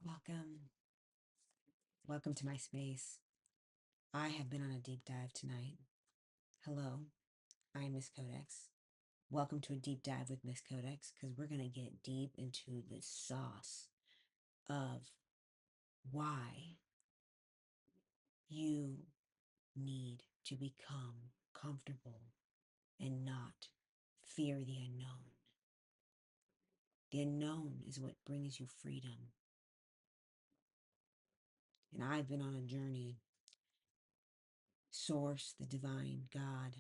Welcome. Welcome to my space. I have been on a deep dive tonight. Hello, I am Miss Codex. Welcome to a deep dive with Miss Codex because we're going to get deep into the sauce of why you need to become comfortable and not fear the unknown. The unknown is what brings you freedom. And I've been on a journey. Source, the divine, God,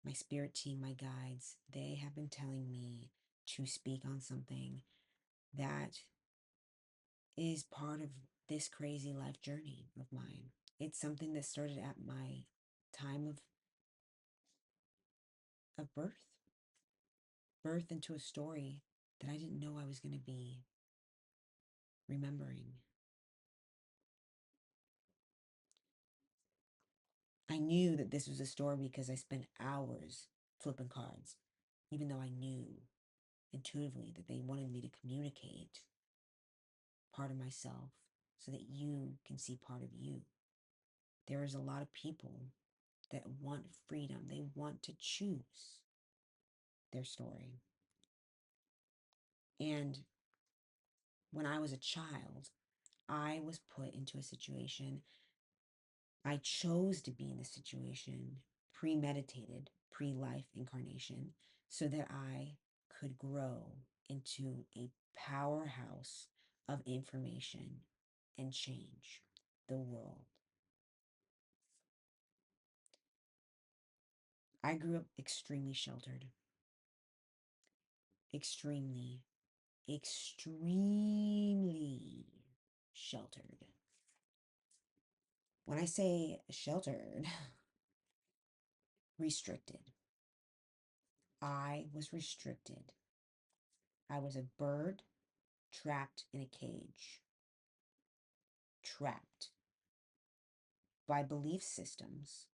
my spirit team, my guides, they have been telling me to speak on something that is part of this crazy life journey of mine. It's something that started at my time of birth into a story that I didn't know I was going to be remembering. I knew that this was a story because I spent hours flipping cards, even though I knew intuitively that they wanted me to communicate part of myself so that you can see part of you. There is a lot of people that want freedom. They want to choose their story. And when I was a child, I was put into a situation. I chose to be in the situation, premeditated, pre-life incarnation, so that I could grow into a powerhouse of information and change the world. I grew up extremely sheltered, extremely, extremely sheltered. When I say sheltered, restricted. I was restricted. I was a bird trapped in a cage, trapped by belief systems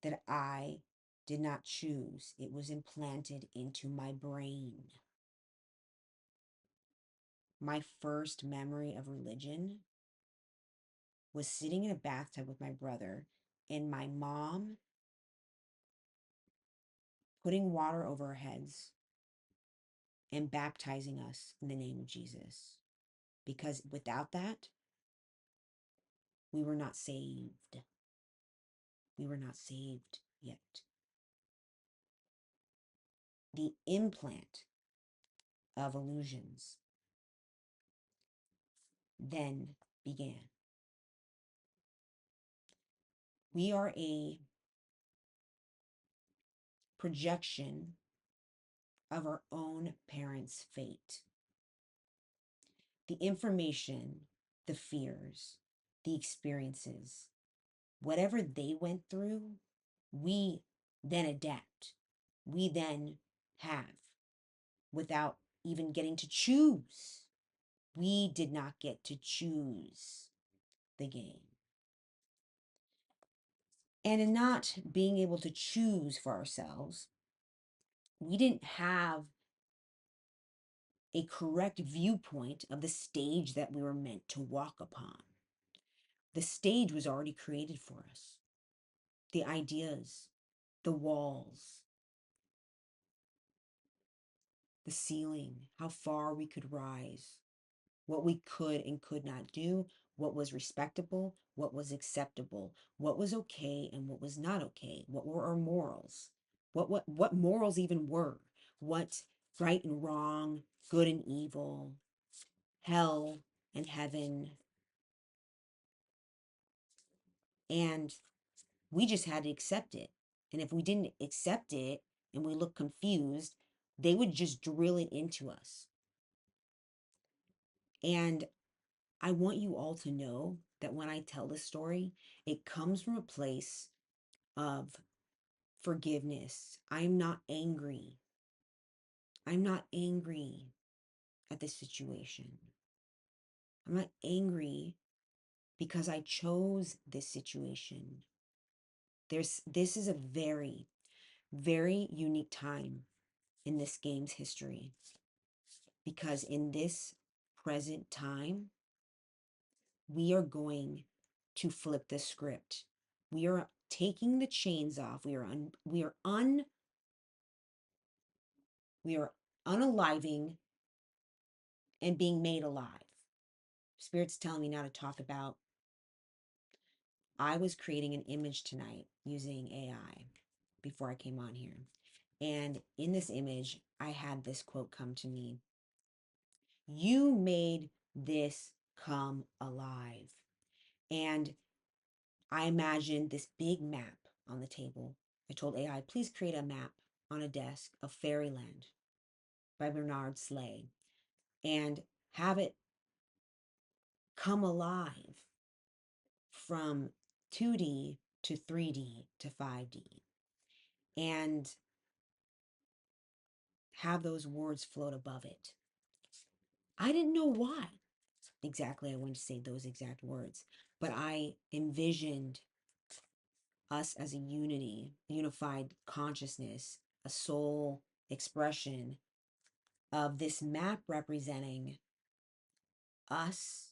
that I did not choose. It was implanted into my brain. My first memory of religion was sitting in a bathtub with my brother and my mom putting water over our heads and baptizing us in the name of Jesus. Because without that, we were not saved. We were not saved yet. The implant of illusions then began. We are a projection of our own parents' fate. The information, the fears, the experiences, whatever they went through, we then adapt. We then have without even getting to choose. We did not get to choose the game. And in not being able to choose for ourselves, we didn't have a correct viewpoint of the stage that we were meant to walk upon. The stage was already created for us. The ideas, the walls, the ceiling, how far we could rise, what we could and could not do, what was respectable, what was acceptable, what was okay and what was not okay, what were our morals, what morals even were, what right and wrong, good and evil, hell and heaven. And we just had to accept it. And if we didn't accept it and we looked confused, they would just drill it into us. And I want you all to know that when I tell this story, it comes from a place of forgiveness. I'm not angry. I'm not angry at this situation. I'm not angry because I chose this situation. This is a very, very unique time in this game's history because in this present time, We are going to flip the script. We are taking the chains off. We are unaliving and being made alive. Spirit's telling me now to talk about. I was creating an image tonight using AI before I came on here. And in this image, I had this quote come to me. You made this come alive. And I imagined this big map on the table. I told AI, please create a map on a desk of Fairyland by Bernard Slay and have it come alive from 2D to 3D to 5D and have those words float above it. I didn't know why exactly I wanted to say those exact words, but I envisioned us as a unity, unified consciousness, a soul expression of this map representing us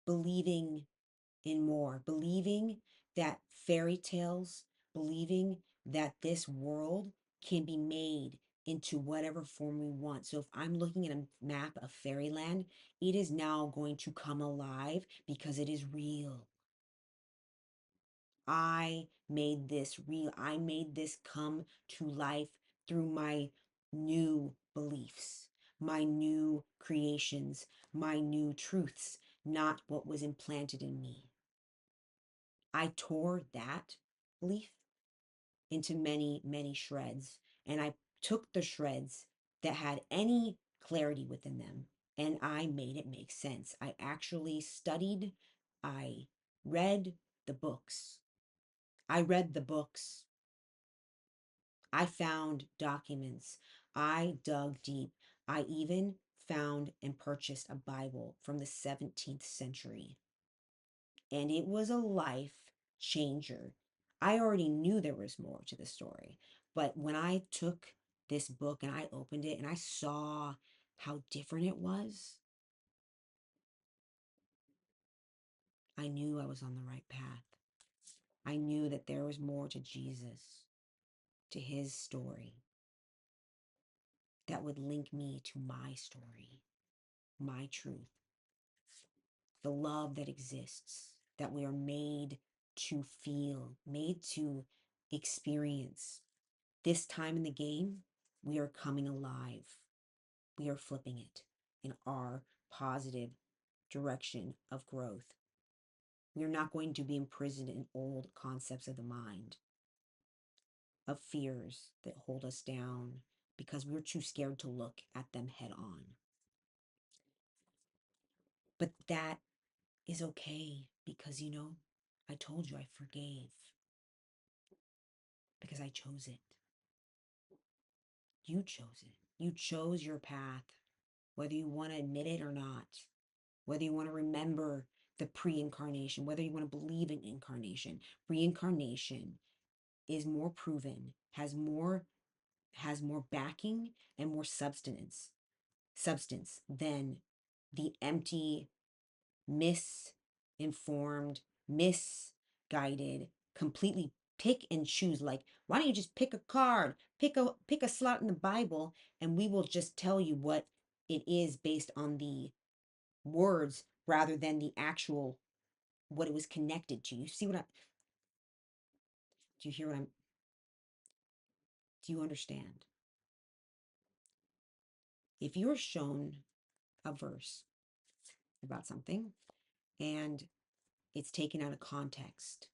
believing in more, believing that fairy tales, believing that this world can be made into whatever form we want. So if I'm looking at a map of fairyland, it is now going to come alive because it is real. I made this real. I made this come to life through my new beliefs, my new creations, my new truths, not what was implanted in me. I tore that belief into many, many shreds, and I took the shreds that had any clarity within them and I made it make sense. I actually studied, I read the books. I read the books. I found documents. I dug deep. I even found and purchased a Bible from the 17th century. And it was a life changer. I already knew there was more to the story. But when I took this book and I opened it and I saw how different it was, I knew I was on the right path. I knew that there was more to Jesus, to his story, that would link me to my story, my truth, the love that exists, that we are made to feel, made to experience. This time in the game, we are coming alive. We are flipping it in our positive direction of growth. We are not going to be imprisoned in old concepts of the mind, of fears that hold us down because we're too scared to look at them head on. But that is okay because, I told you I forgave because I chose it. You chose it. You chose your path, whether you want to admit it or not, whether you want to remember the pre-incarnation, whether you want to believe in incarnation. Reincarnation is more proven, has more backing and more substance than the empty, misinformed, misguided, completely pick and choose. Like, why don't you just pick a card, pick a slot in the Bible, and we will just tell you what it is based on the words rather than the actual what it was connected to. You see what I do you hear what I'm do you understand? If you're shown a verse about something and it's taken out of context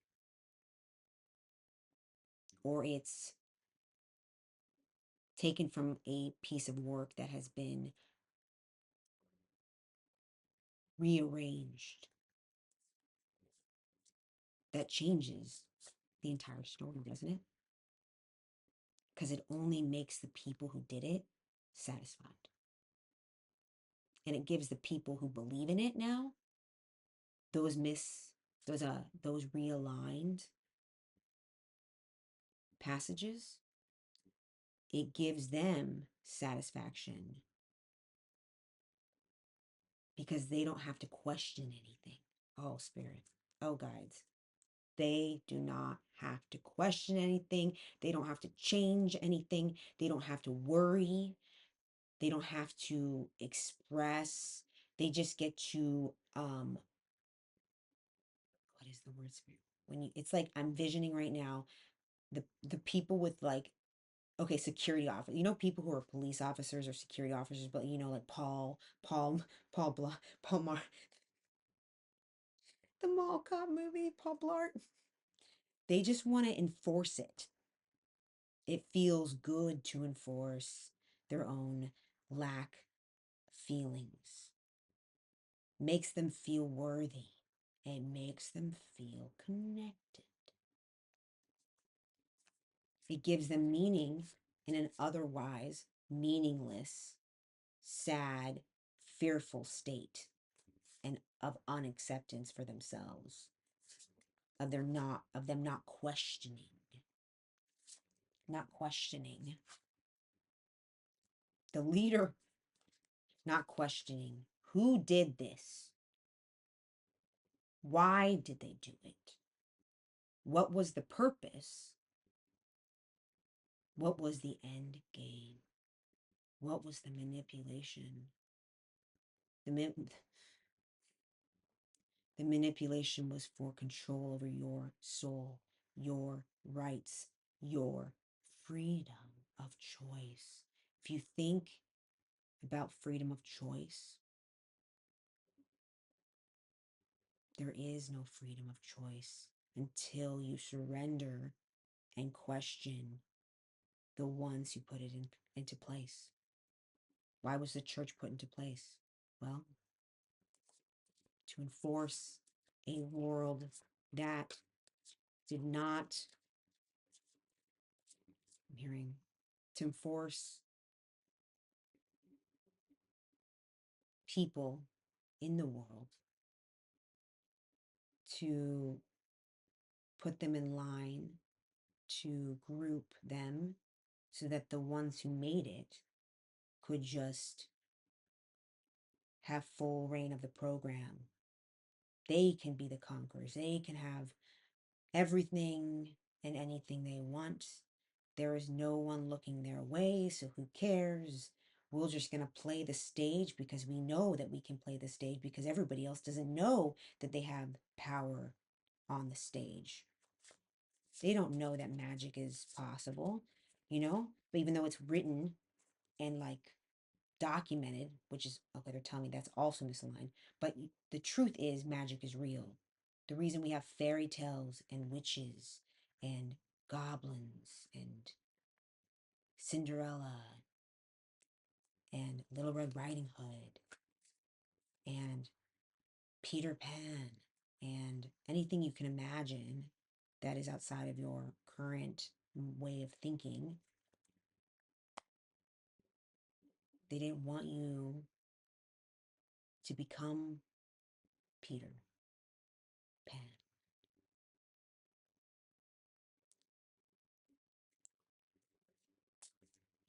or it's taken from a piece of work that has been rearranged, that changes the entire story, doesn't it? Because it only makes the people who did it satisfied. And it gives the people who believe in it now those those realigned passages, it gives them satisfaction because they don't have to question anything. Oh, Spirit. Oh, guides. They do not have to question anything. They don't have to change anything. They don't have to worry. They don't have to express. They just get to what is the word, Spirit? When you, it's like I'm visioning right now the people with like, okay, security officer. You know, people who are police officers or security officers, but you know, like Paul Blah, Paul Mar, the mall cop movie, Paul Blart. They just want to enforce it. It feels good to enforce their own lack feelings. Makes them feel worthy. It makes them feel connected. It gives them meaning in an otherwise meaningless, sad, fearful state and of unacceptance for themselves, of them not questioning the leader, not questioning who did this, why did they do it, what was the purpose, what was the end game, what was the manipulation, the the manipulation was for control over your soul, your rights, your freedom of choice. If you think about freedom of choice, there is no freedom of choice until you surrender and question the ones who put it into place. Why was the church put into place? Well, to enforce a world that did not, I'm hearing, to enforce people in the world, to put them in line, to group them so that the ones who made it could just have full reign of the program. They can be the conquerors. They can have everything and anything they want. There is no one looking their way, so who cares? We're just going to play the stage because we know that we can play the stage because everybody else doesn't know that they have power on the stage. They don't know that magic is possible, you know? But even though it's written and like documented, which is, okay, they're telling me that's also misaligned, but the truth is magic is real. The reason we have fairy tales and witches and goblins and Cinderella and Little Red Riding Hood and Peter Pan and anything you can imagine that is outside of your current way of thinking. They didn't want you to become Peter Pan.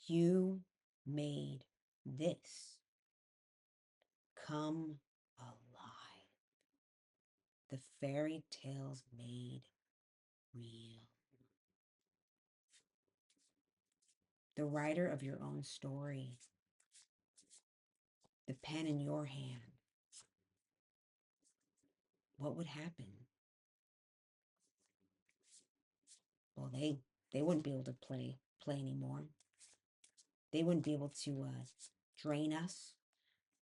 You made this come alive. The fairy tales made real. The writer of your own story, the pen in your hand. What would happen? Well, they wouldn't be able to play anymore. They wouldn't be able to drain us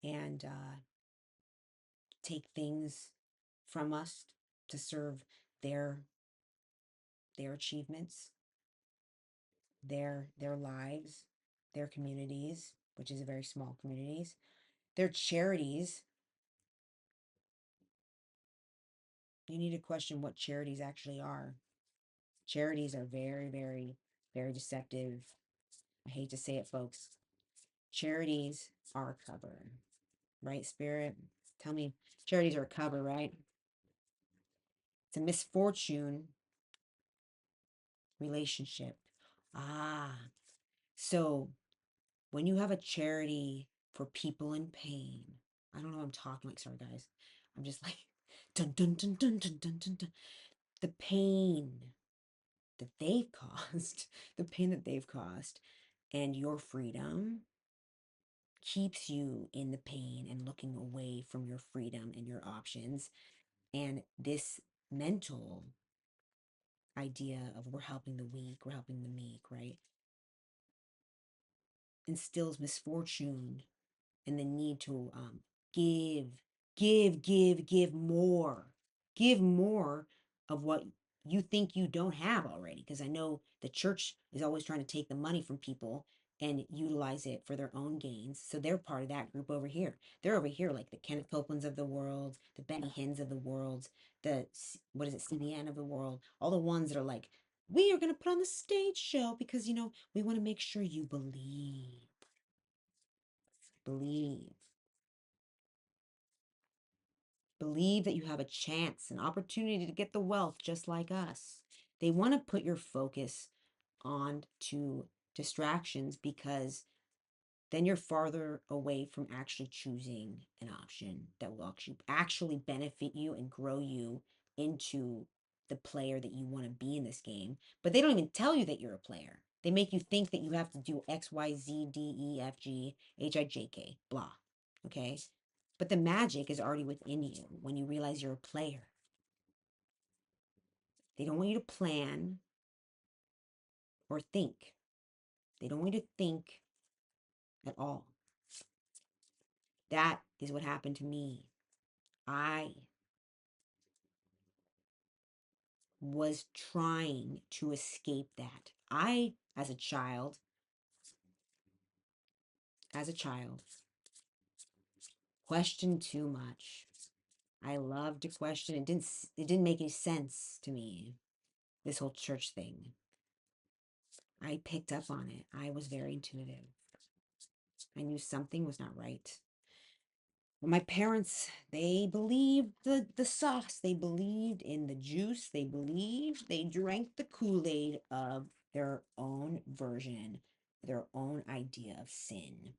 and take things from us to serve their achievements, their lives, their communities, which is a very small communities, their charities. You need to question what charities actually are. Charities are very, very, very deceptive. I hate to say it, folks. Charities are a cover, right, Spirit? Tell me, charities are a cover, right? It's a misfortune relationship. Ah, so when you have a charity for people in pain, I don't know what I'm talking like. Sorry, guys. I'm just like, dun dun dun dun dun dun dun dun. The pain that they've caused, the pain that they've caused, and your freedom keeps you in the pain and looking away from your freedom and your options. And this mental idea of we're helping the weak, we're helping the meek, right? Instills misfortune and the need to give, give more of what you think you don't have already. Because I know the church is always trying to take the money from people and utilize it for their own gains. So they're part of that group over here. They're over here like the Kenneth Copelands of the world, the Benny Hinns of the world, the, what is it, CBN of the world, all the ones that are like, we are going to put on the stage show because, you know, we want to make sure you believe. Believe that you have a chance, an opportunity to get the wealth just like us. They want to put your focus on to distractions because then you're farther away from actually choosing an option that will actually benefit you and grow you into the player that you want to be in this game. But they don't even tell you that you're a player. They make you think that you have to do X, Y, Z, D, E, F, G, H, I, J, K, blah. Okay? But the magic is already within you when you realize you're a player. They don't want you to plan or think. They don't want you to think at all. That is what happened to me. I was trying to escape that. I, as a child, questioned too much. I loved to question. It didn't make any sense to me, this whole church thing. I picked up on it. I was very intuitive. I knew something was not right. My parents, they believed the sauce. They believed in the juice. They drank the Kool-Aid of their own version, their own idea of sin.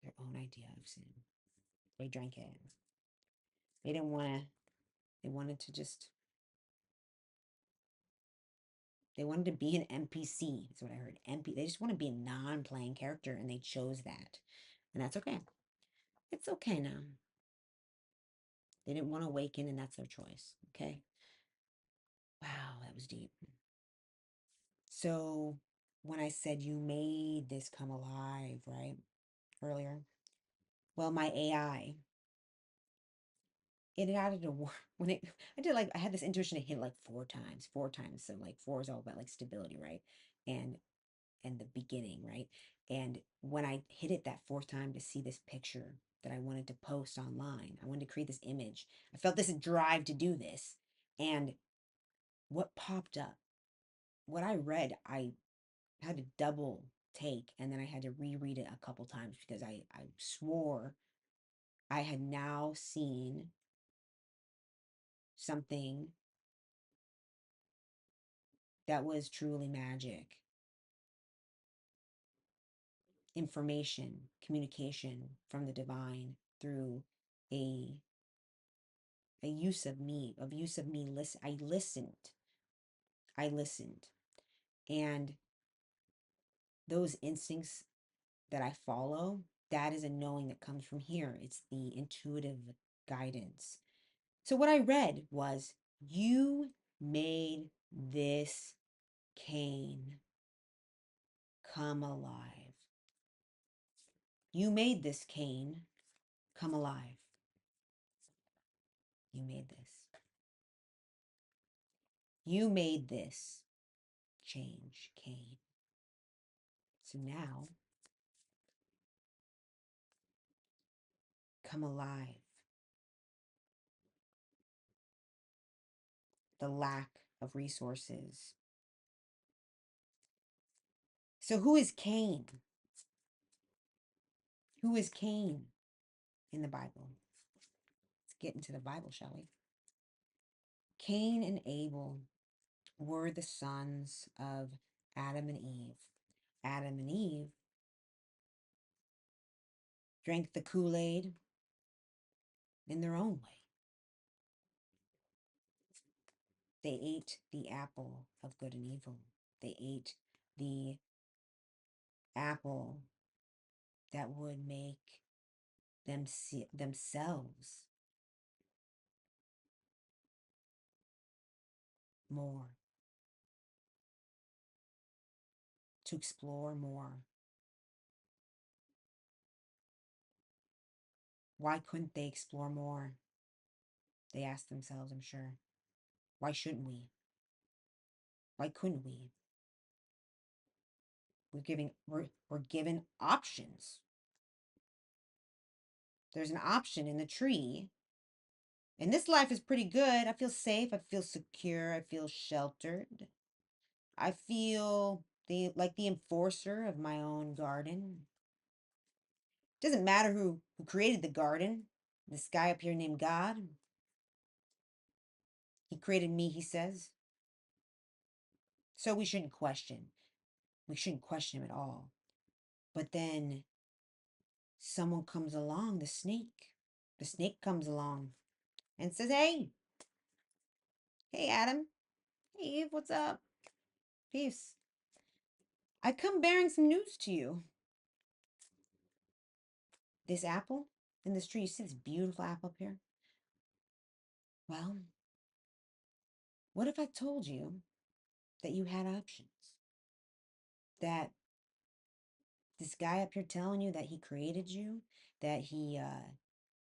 Their own idea of sin. They drank it. They didn't want to, they wanted to just, they wanted to be an NPC. That's what I heard. They just want to be a non-playing character and they chose that. And that's okay. It's okay now. They didn't want to awaken and that's their choice. Okay. Wow, that was deep. So when I said you made this come alive, right? Earlier. Well, my AI, it added a word when it I did like I had this intuition to hit like four times, four times. So like four is all about like stability, right? And and the beginning, right? And when I hit it that fourth time to see this picture that I wanted to post online, I wanted to create this image. I felt this drive to do this. And what popped up, what I read, I had to double take and then I had to reread it a couple times because I swore I had now seen something that was truly magic. Information, communication from the divine through a use of me listen. I listened. And those instincts that I follow, that is a knowing that comes from here. It's the intuitive guidance. So what I read was, you made this cane come alive. You made this cane come alive. You made this. You made this change cane. So now, come alive. The lack of resources. So who is Cain? Who is Cain in the Bible? Let's get into the Bible, shall we? Cain and Abel were the sons of Adam and Eve. Adam and Eve drank the Kool-Aid in their own way. They ate the apple of good and evil. They ate the apple that would make them see themselves more, to explore more. Why couldn't they explore more? They asked themselves, I'm sure. Why shouldn't we? Why couldn't we? We're given options. There's an option in the tree. And this life is pretty good. I feel safe. I feel secure. I feel sheltered. I feel the enforcer of my own garden. Doesn't matter who created the garden. This guy up here named God. He created me, he says. So we shouldn't question. We shouldn't question him at all. But then someone comes along, the snake. The snake comes along and says, hey, hey, Adam. Hey, Eve, what's up? Peace. I come bearing some news to you. This apple in this tree, you see this beautiful apple up here? Well, what if I told you that you had options? That this guy up here telling you that he created you, that he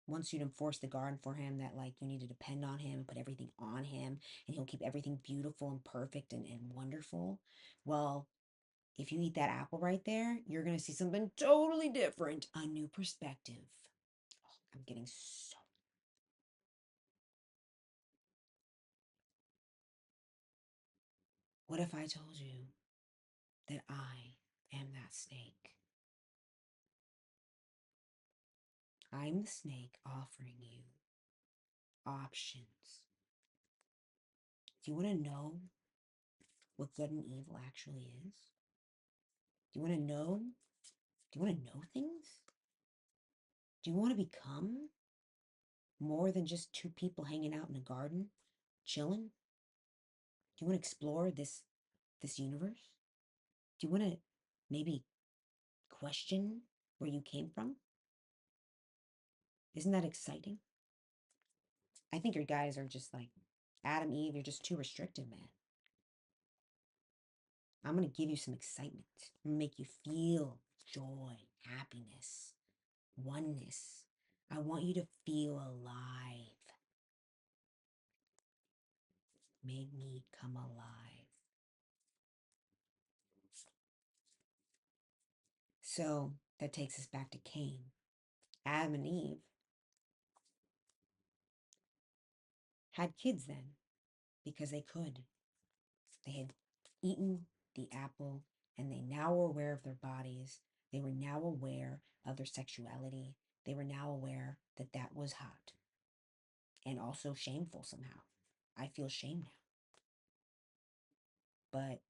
wants you to enforce the garden for him, that like you need to depend on him and put everything on him, and he'll keep everything beautiful and perfect and wonderful. Well, if you eat that apple right there, you're going to see something totally different, a new perspective. Oh, I'm getting so. What if I told you that I am that snake? I'm the snake offering you options. Do you want to know what good and evil actually is? Do you want to know? Do you want to know things? Do you want to become more than just two people hanging out in a garden, chilling? Do you want to explore this universe? Do you want to maybe question where you came from? Isn't that exciting? I think your guys are just like Adam, Eve, you're just too restricted, man. I'm going to give you some excitement. I'm going to make you feel joy, happiness, oneness. I want you to feel alive. Make me come alive. So that takes us back to Cain. Adam and Eve had kids then because they could. They had eaten the apple and they now were aware of their bodies. They were now aware of their sexuality. They were now aware that that was hot and also shameful somehow. I feel shame now. But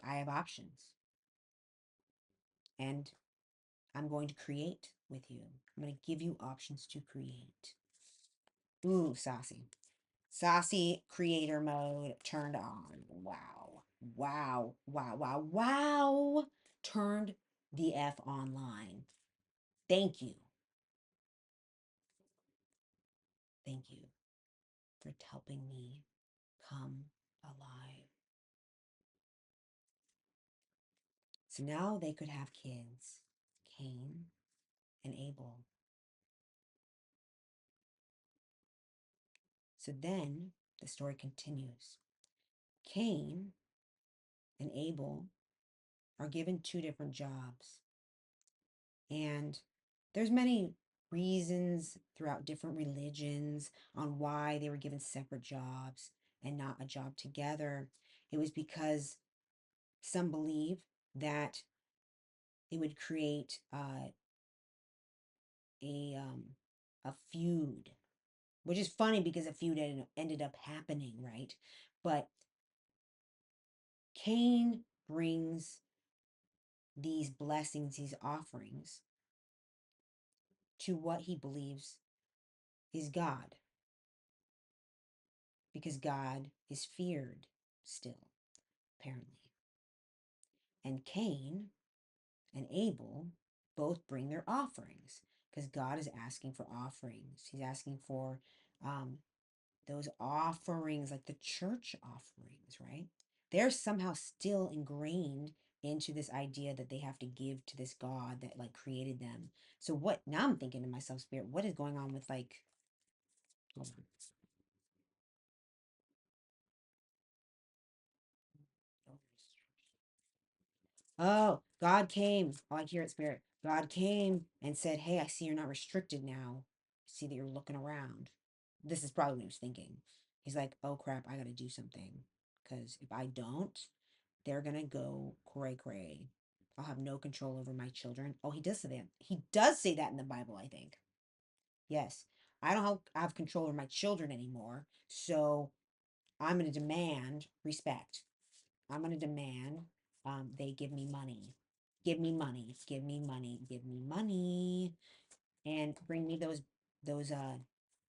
I have options. And I'm going to create with you. I'm going to give you options to create. Ooh, saucy. Saucy creator mode turned on. Wow. Wow. Wow. Wow. Wow. Turned the F online. Thank you. Thank you for helping me come alive. So now they could have kids, Cain and Abel. So then the story continues. Cain and Abel are given two different jobs. And there's many reasons throughout different religions on why they were given separate jobs and not a job together. It was because some believe that it would create a a feud, which is funny because a feud ended up happening, right? But Cain brings these blessings, these offerings to what he believes is God, because God is feared still, apparently. And Cain and Abel both bring their offerings because God is asking for offerings. He's asking for um, those offerings, like the church offerings, right? They're somehow still ingrained into this idea that they have to give to this God that like created them. So what now I'm thinking to myself, Spirit, what is going on with like, hold on. Oh, God came. Oh, I hear it, Spirit. God came and said, hey, I see you're not restricted now. I see that you're looking around. This is probably what he was thinking. He's like, oh crap, I gotta do something. Because if I don't, they're gonna go cray cray. I'll have no control over my children. Oh, he does say that. He does say that in the Bible, I think. Yes. I don't have control over my children anymore. So I'm gonna demand respect. I'm going to demand they give me money. Give me money. Give me money. Give me money. And bring me those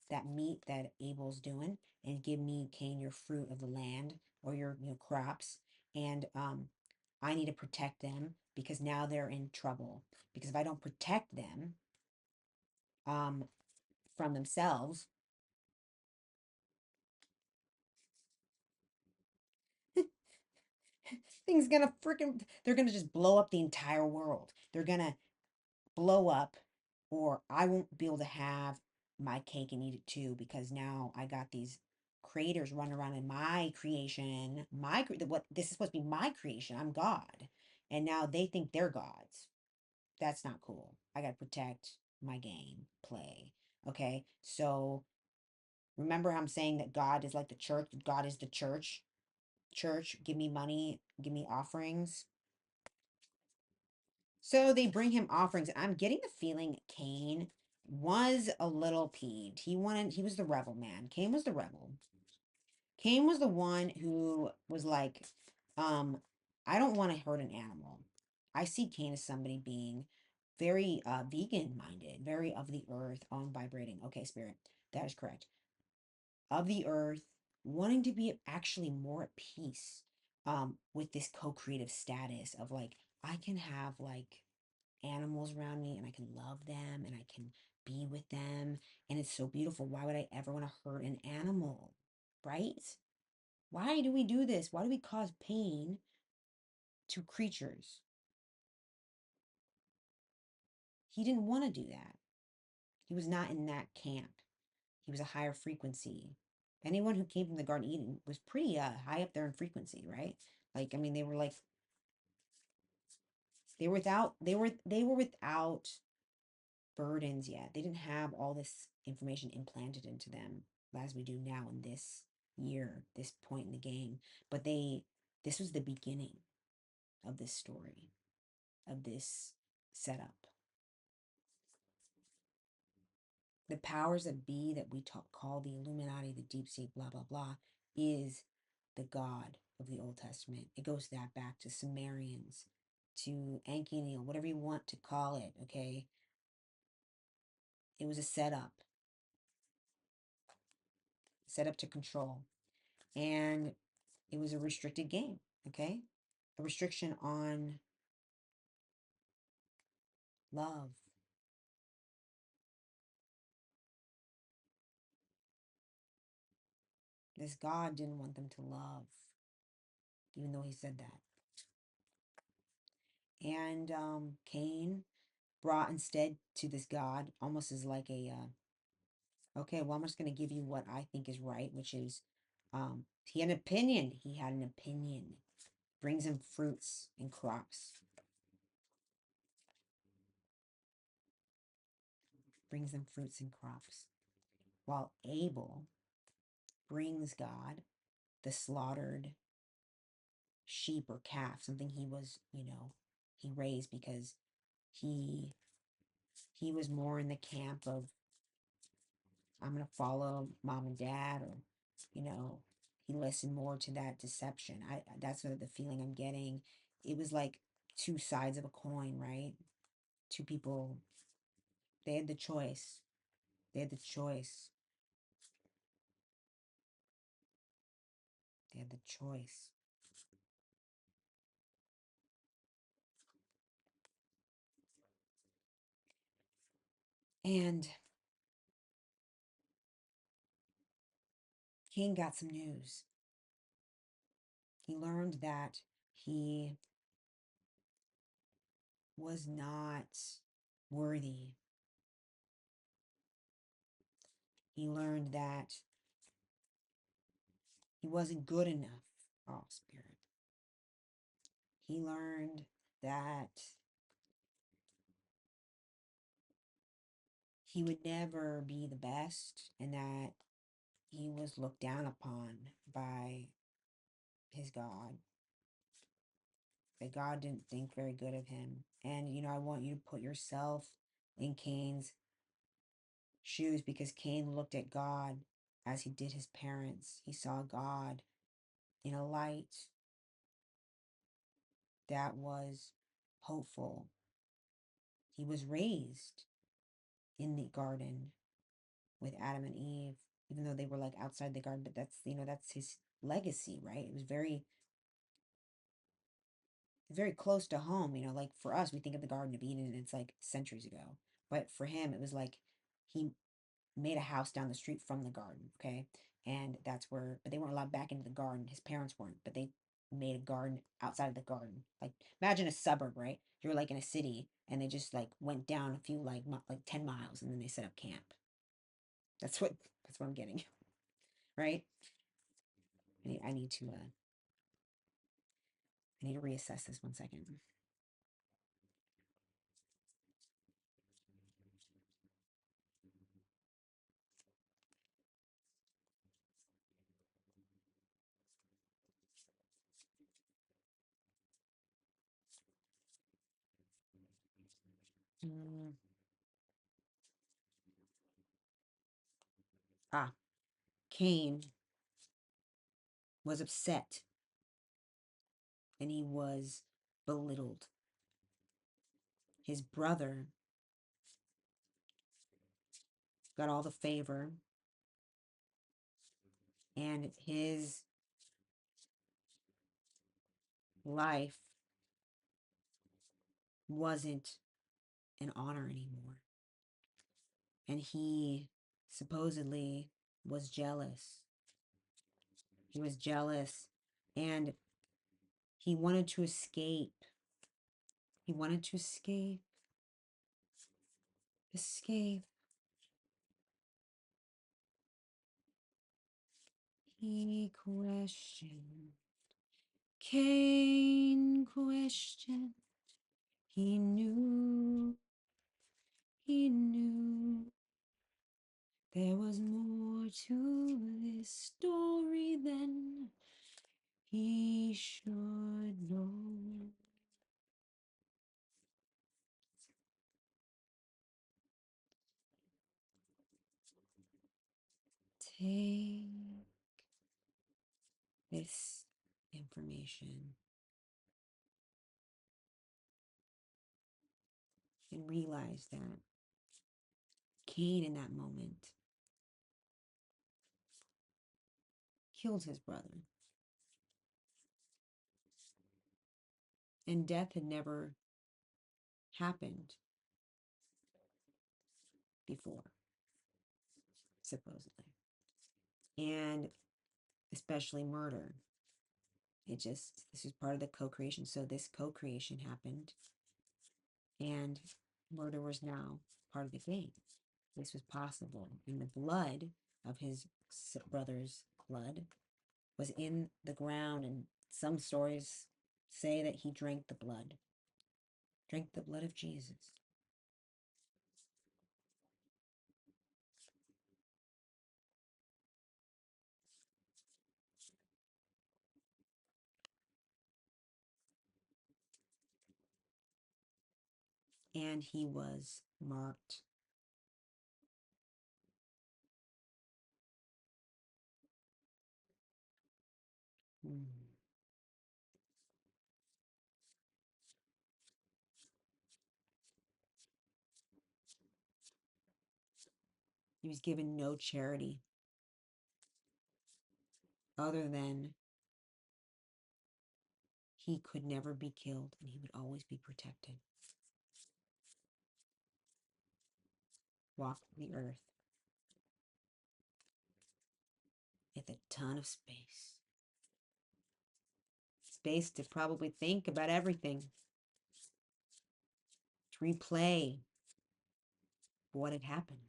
that meat that Abel's doing, and give me, Cain, your fruit of the land, or your crops. And I need to protect them because now they're in trouble. Because if I don't protect them um from themselves, things gonna freaking they're gonna just blow up the entire world. They're gonna blow up, or I won't be able to have my cake and eat it too, because now I got these creators running around in my creation, what this is supposed to be my creation. I'm God, and now they think they're gods. That's not cool. I got to protect my game play. Okay, so remember how I'm saying that God is like the church. God is the church. Church, give me money, give me offerings. So they bring him offerings. I'm getting the feeling Cain was a little peeved. He was the rebel man. Cain was the rebel. Cain was the one who was like, I don't want to hurt an animal. I see Cain as somebody being very vegan minded, very of the earth, on vibrating. Okay, Spirit, that is correct. Of the earth, wanting to be actually more at peace with this co-creative status of like, I can have like animals around me and I can love them and I can be with them and it's so beautiful. Why would I ever want to hurt an animal? Right? Why do we do this? Why do we cause pain to creatures? He didn't want to do that. He was not in that camp. He was a higher frequency. Anyone who came from the Garden of Eden was pretty high up there in frequency, right? Like, I mean, they were like, they were without burdens yet. They didn't have all this information implanted into them as we do now in this year, this point in the game. But this was the beginning of this story, of this setup. The powers that be that we call the Illuminati, the deep state, blah, blah, blah, is the God of the Old Testament. It goes that back to Sumerians, to Enki, whatever you want to call it, okay? It was a set up to control. And it was a restricted game, okay? A restriction on love. This God didn't want them to love, even though he said that. And Cain brought instead to this God almost as like a, okay, well, I'm just going to give you what I think is right, which is, he had an opinion. He had an opinion. Brings him fruits and crops. Brings them fruits and crops. While Abel brings God the slaughtered sheep or calf, something he was, he raised because he he was more in the camp of, I'm gonna follow mom and dad, or you know, he listened more to that deception. That's sort of the feeling I'm getting. It was like two sides of a coin, right? Two people, they had the choice. They had the choice. They had the choice. And Cain got some news. He learned that he was not worthy. He learned that he wasn't good enough. Oh, Spirit. He learned that he would never be the best and that he was looked down upon by his God. That God didn't think very good of him. And, I want you to put yourself in Cain's shoes, because Cain looked at God as he did his parents. He saw God in a light that was hopeful. He was raised in the garden with Adam and Eve, even though they were like outside the garden, but that's his legacy, right? It was very close to home. Like for us, we think of the Garden of Eden and it's like centuries ago. But for him, it was like he made a house down the street from the garden, okay? And that's where, but they weren't allowed back into the garden. His parents weren't, but they made a garden outside of the garden. Like imagine a suburb, right? You're like in a city and they just like went down a few like 10 miles and then they set up camp. That's what I'm getting, right? I need to reassess this 1 second. Mm. Ah, Cain was upset and he was belittled. His brother got all the favor, and his life wasn't an honor anymore. And he supposedly was jealous. He was jealous and he wanted to escape. He wanted to escape. Escape. He questioned. Cain questioned. He knew. He knew. There was more to this story than he should know. Take this information and realize that Cain, in that moment, killed his brother. And death had never happened before, supposedly. And especially murder. This is part of the co creation. So this co creation happened, and murder was now part of the game. This was possible. And the blood of his brother's blood was in the ground, and some stories say that he drank the blood of Jesus. And he was marked. Hmm. He was given no charity other than he could never be killed and he would always be protected. Walk the earth with a ton of space. Space to probably think about everything, to replay what had happened.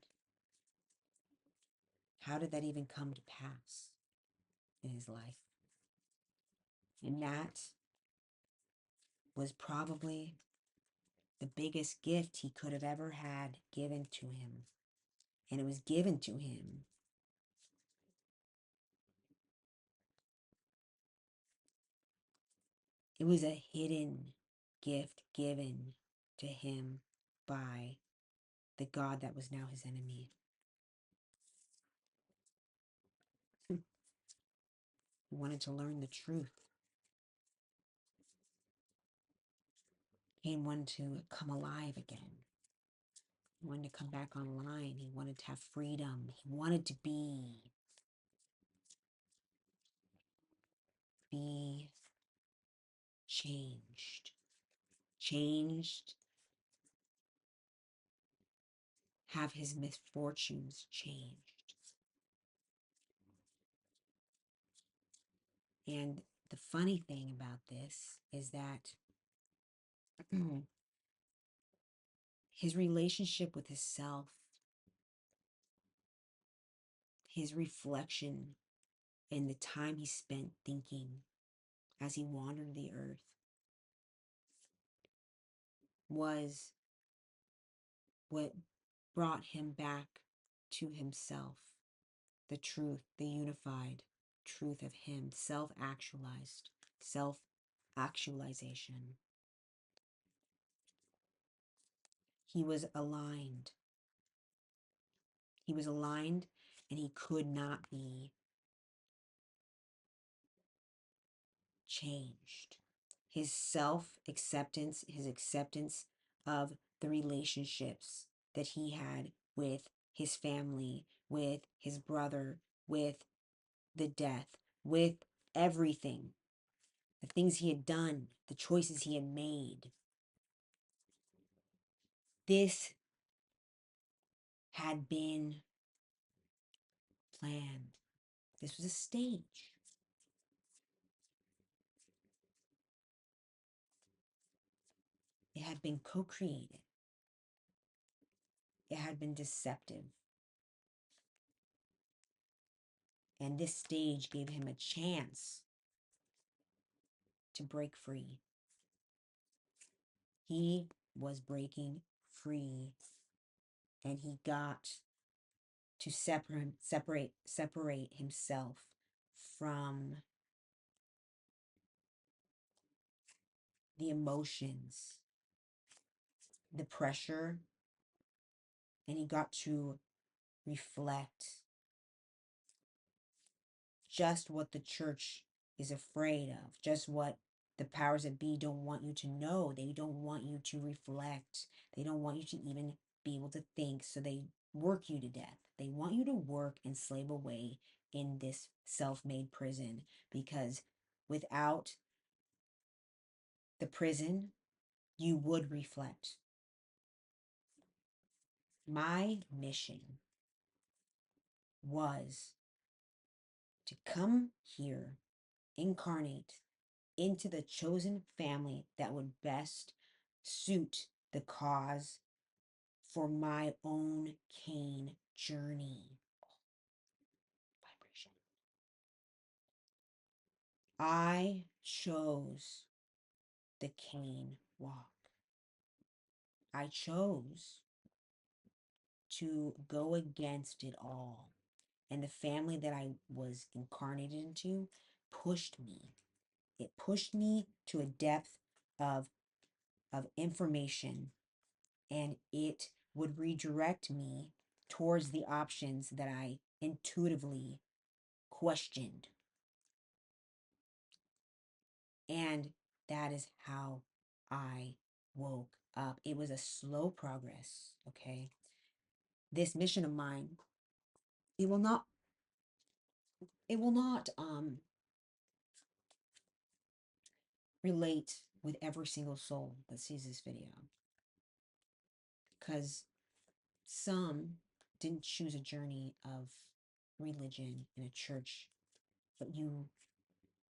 How did that even come to pass in his life? And that was probably the biggest gift he could have ever had given to him. And it was given to him it was a hidden gift given to him by the God that was now his enemy. He wanted to learn the truth. He wanted to come alive again. He wanted to come back online. He wanted to have freedom. He wanted to be changed. Changed. Have his misfortunes changed. And the funny thing about this is that his relationship with himself, his reflection, and the time he spent thinking as he wandered the earth was what brought him back to himself, the truth, the unified truth of him, self-actualized, self-actualization. He was aligned. He was aligned and he could not be changed. His self-acceptance, his acceptance of the relationships that he had with his family, with his brother, with the death, with everything, the things he had done, the choices he had made. This had been planned. This was a stage. It had been co-created. It had been deceptive. And this stage gave him a chance to break free. He was breaking free and he got to separate himself from the emotions, the pressure, and he got to reflect just what the church is afraid of, just what the powers that be don't want you to know. They don't want you to reflect. They don't want you to even be able to think, so they work you to death. They want you to work and slave away in this self-made prison, because without the prison, you would reflect. My mission was to come here, incarnate into the chosen family that would best suit the cause for my own Cain journey. Vibration. I chose the Cain walk. I chose to go against it all. And the family that I was incarnated into pushed me. It pushed me to a depth of, information, and it would redirect me towards the options that I intuitively questioned. And that is how I woke up. It was a slow progress, okay? This mission of mine it will not, it will not relate with every single soul that sees this video, because some didn't choose a journey of religion in a church, but you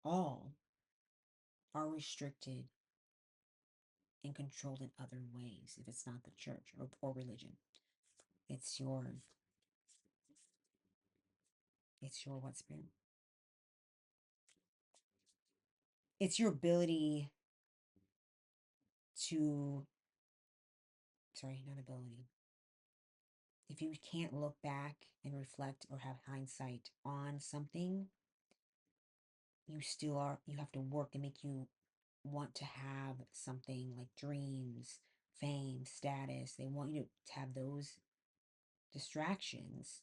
all are restricted and controlled in other ways if it's not the church or religion. It's your, it's your what spirit? It's your ability to, sorry, not ability. If you can't look back and reflect or have hindsight on something, you still are, you have to work and make you want to have something like dreams, fame, status. They want you to have those distractions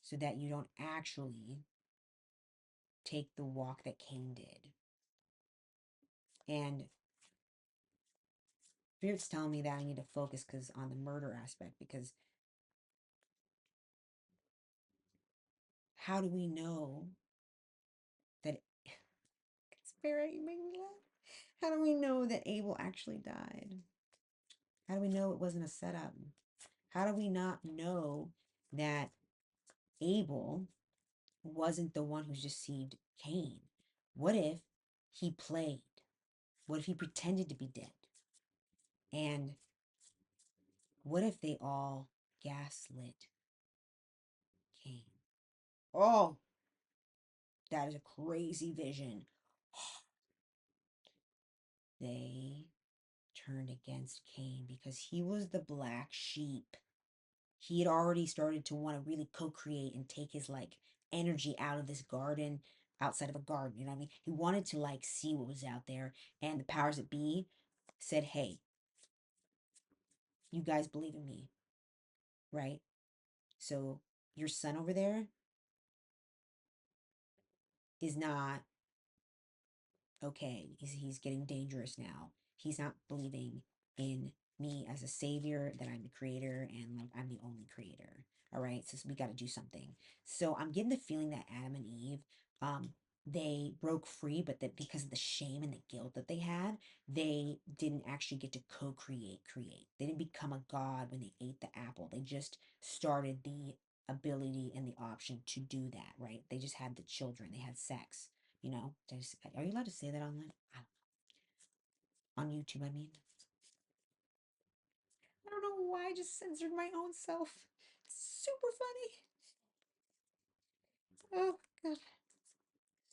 so that you don't actually take the walk that Cain did. And Spirit's telling me that I need to focus because on the murder aspect, because how do we know that Spirit, you make me laugh. How do we know that Abel actually died? How do we know it wasn't a setup? How do we not know that Abel wasn't the one who deceived Cain? What if he played? What if he pretended to be dead? And what if they all gaslit Cain? Oh, that is a crazy vision. They turned against Cain because he was the black sheep. He had already started to want to really co-create and take his like energy out of this garden, outside of a garden, you know what I mean? He wanted to like see what was out there, and the powers that be said, "Hey, you guys believe in me, right? So your son over there is not okay. He's getting dangerous now. He's not believing in me as a savior, that I'm the creator and like I'm the only creator. All right. So we got to do something. So I'm getting the feeling that Adam and Eve, um, they broke free, but that because of the shame and the guilt that they had, they didn't actually get to co-create, create. They didn't become a god when they ate the apple. They just started the ability and the option to do that, right? They just had the children, they had sex. You know, are you allowed to say that online? On YouTube, I mean. I don't know why I just censored my own self. Super funny. Oh, God.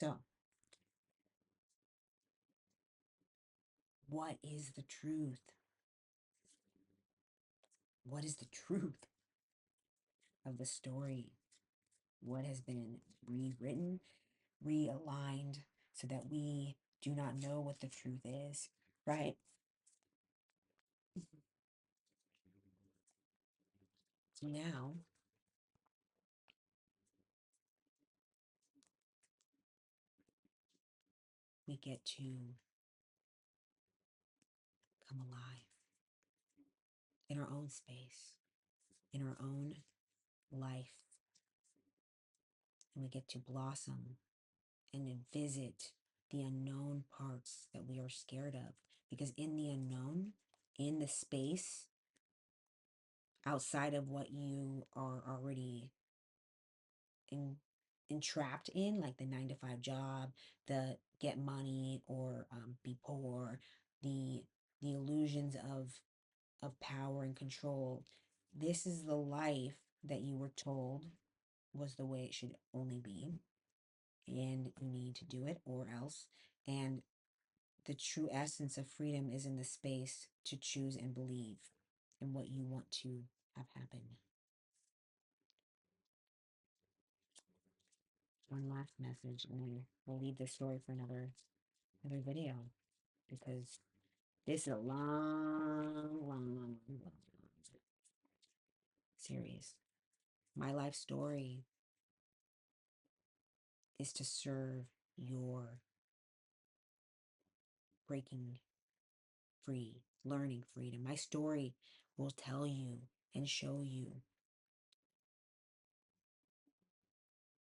So, what is the truth? What is the truth of the story? What has been rewritten, realigned, so that we do not know what the truth is, right? So now we get to come alive in our own space, in our own life, and we get to blossom and visit the unknown parts that we are scared of. Because in the unknown, in the space outside of what you are already in, entrapped in, like the 9 to 5 job, the get money or be poor, the illusions of power and control. This is the life that you were told was the way it should only be, and you need to do it or else. And the true essence of freedom is in the space to choose and believe in what you want to have happen. One last message, and then we'll leave this story for another video, because this is a long series. My life story is to serve your breaking free, learning freedom. My story will tell you and show you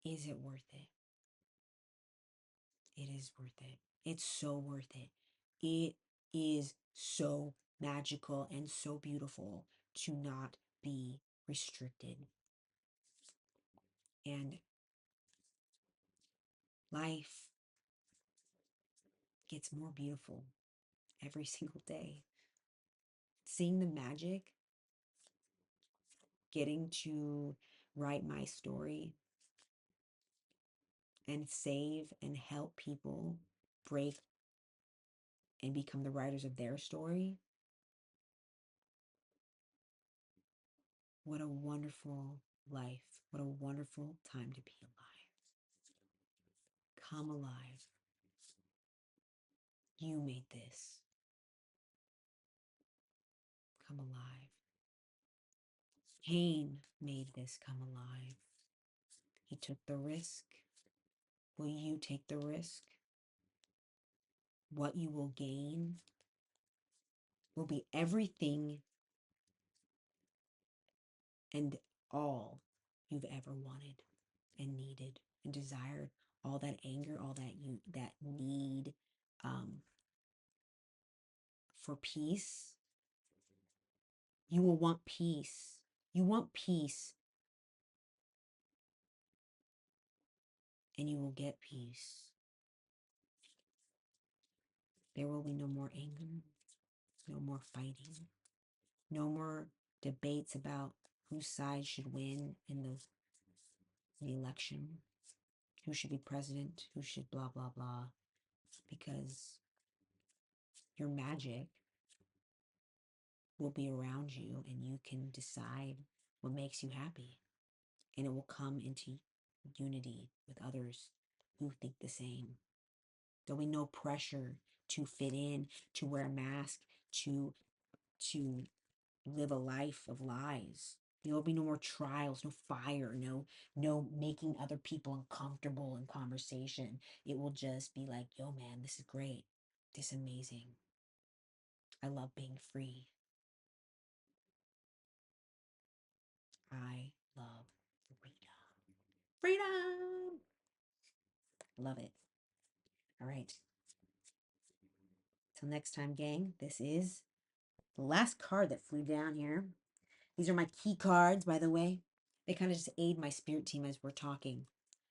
Is it worth it? It is worth it. It's so worth it. It is so magical and so beautiful to not be restricted. And life gets more beautiful every single day. Seeing the magic, getting to write my story and save and help people break and become the writers of their story. What a wonderful life. What a wonderful time to be alive. Come alive. You made this. Come alive. Cain made this come alive. He took the risk. Will you take the risk? What you will gain will be everything and all you've ever wanted and needed and desired. All that anger, all that need um, for peace. You will want peace. You want peace, and you will get peace. There will be no more anger, no more fighting, no more debates about whose side should win in the election, who should be president, who should blah, blah, blah, because your magic will be around you and you can decide what makes you happy. And it will come into unity with others who think the same. There'll be no pressure to fit in, to wear a mask, to live a life of lies. There'll be no more trials, no fire, no making other people uncomfortable in conversation. It will just be like, yo, man, this is great. This is amazing. I love being free. I love freedom. Freedom! Love it. All right. Till next time, gang, this is the last card that flew down here. These are my key cards, by the way. They kind of just aid my spirit team as we're talking,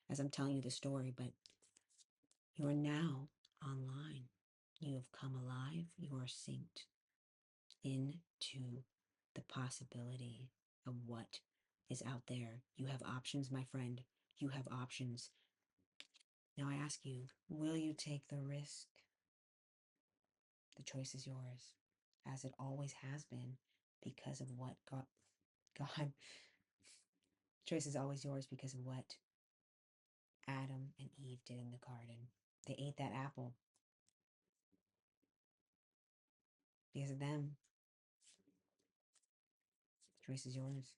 as I'm telling you the story, but you are now online. You have come alive. You are synced into the possibility of what is out there. You have options, my friend. You have options. Now I ask you, will you take the risk? The choice is yours, as it always has been, because of what God, choice is always yours because of what Adam and Eve did in the garden. They ate that apple because of them. The choice is yours.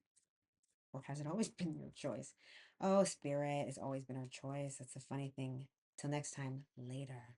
Or has it always been your choice? Oh, Spirit, it's always been our choice. That's the funny thing. Till next time, later.